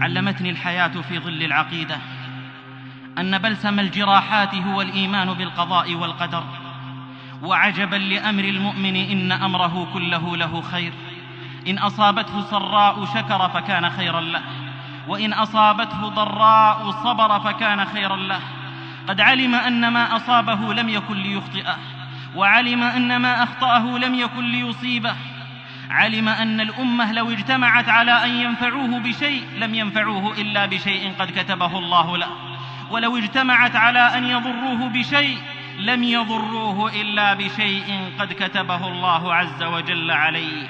علمتني الحياة في ظل العقيدة أن بلسم الجراحات هو الإيمان بالقضاء والقدر. وعجبا لأمر المؤمن إن أمره كله له خير، إن أصابته سراء شكر فكان خيرا له، وإن أصابته ضراء صبر فكان خيرا له. قد علم أن ما أصابه لم يكن ليخطئه، وعلم أن ما أخطأه لم يكن ليصيبه. علم أن الأمة لو اجتمعت على أن ينفعوه بشيء لم ينفعوه إلا بشيء قد كتبه الله له، ولو اجتمعت على أن يضروه بشيء لم يضروه إلا بشيء قد كتبه الله عز وجل عليه.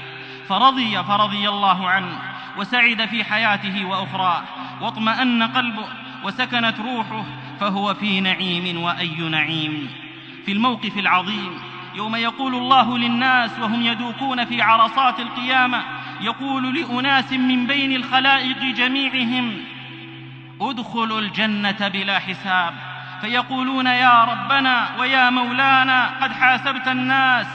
فرضي الله عنه، وسعد في حياته وأخراه، واطمأن قلبه وسكنت روحه، فهو في نعيم وأي نعيم. في الموقف العظيم يوم يقول الله للناس وهم يدوكون في عرصات القيامة، يقول لأناس من بين الخلائق جميعهم: ادخلوا الجنة بلا حساب. فيقولون: يا ربنا ويا مولانا، قد حاسبت الناس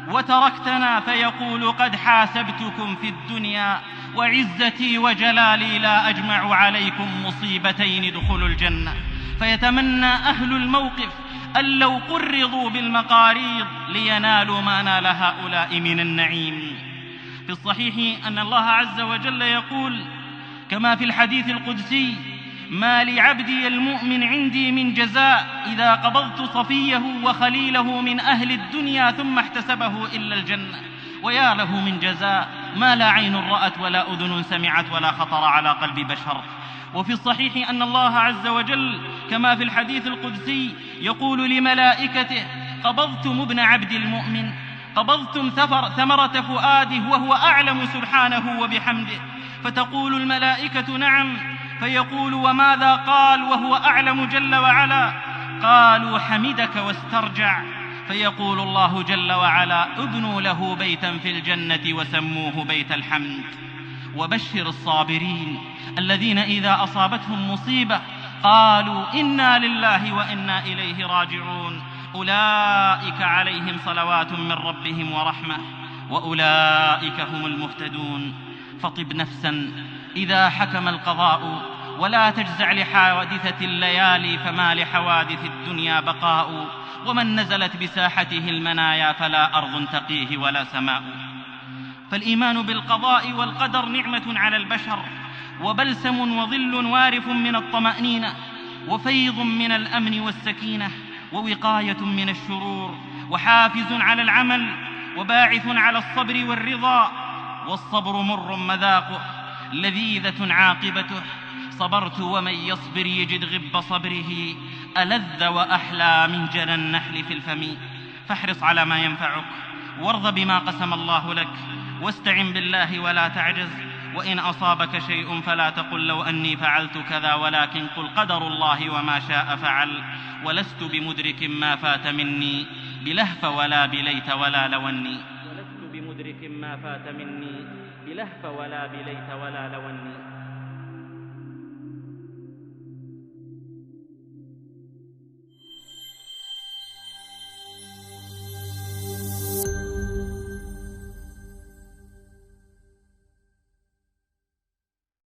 وتركتنا. فيقول: قد حاسبتكم في الدنيا، وعزتي وجلالي لا أجمع عليكم مصيبتين، ادخلوا الجنة. فيتمنى أهل الموقف أن لو قرضوا بالمقاريض لينالوا ما نال هؤلاء من النعيم. في الصحيح أن الله عز وجل يقول كما في الحديث القدسي: ما لعبدي المؤمن عندي من جزاء إذا قبضت صفيه وخليله من أهل الدنيا ثم احتسبه إلا الجنة. ويا له من جزاء ما لا عين رأت ولا أذن سمعت ولا خطر على قلب بشر. وفي الصحيح أن الله عز وجل كما في الحديث القدسي يقول لملائكته: قبضتم ابن عبد المؤمن، قبضتم ثمرة فؤاده وهو أعلم سبحانه وبحمده. فتقول الملائكة: نعم. فيقول: وماذا قال وهو أعلم جل وعلا؟ قالوا: حمدك واسترجع. فيقول الله جل وعلا: ابنوا له بيتا في الجنة وسموه بيت الحمد. وبشر الصابرين الذين إذا أصابتهم مصيبة قالوا: إنا لله وإنا إليه راجعون، أولئك عليهم صلوات من ربهم ورحمة، وأولئك هم المهتدون. فطب نفسا إذا حكم القضاء، ولا تجزع لحوادثة الليالي، فما لحوادث الدنيا بقاء. ومن نزلت بساحته المنايا فلا أرض تقيه ولا سماء. فالإيمان بالقضاء والقدر نعمة على البشر، وبلسم وظل وارف من الطمأنينة، وفيض من الأمن والسكينة، ووقاية من الشرور، وحافز على العمل، وباعث على الصبر والرضا. والصبر مر مذاقه، لذيذة عاقبته. صبرت ومن يصبر يجد غب صبره، ألذ وأحلى من جنى النحل في الفم. فاحرص على ما ينفعك، وارض بما قسم الله لك، واستعن بالله ولا تعجز. وإن أصابك شيء فلا تقل لو أني فعلت كذا، ولكن قل قدر الله وما شاء فعل. ولست بمدرك ما فات مني بلهف ولا بليت ولا لوني. ولست بمدرك ما فات مني بلهف ولا بليت ولا لوني.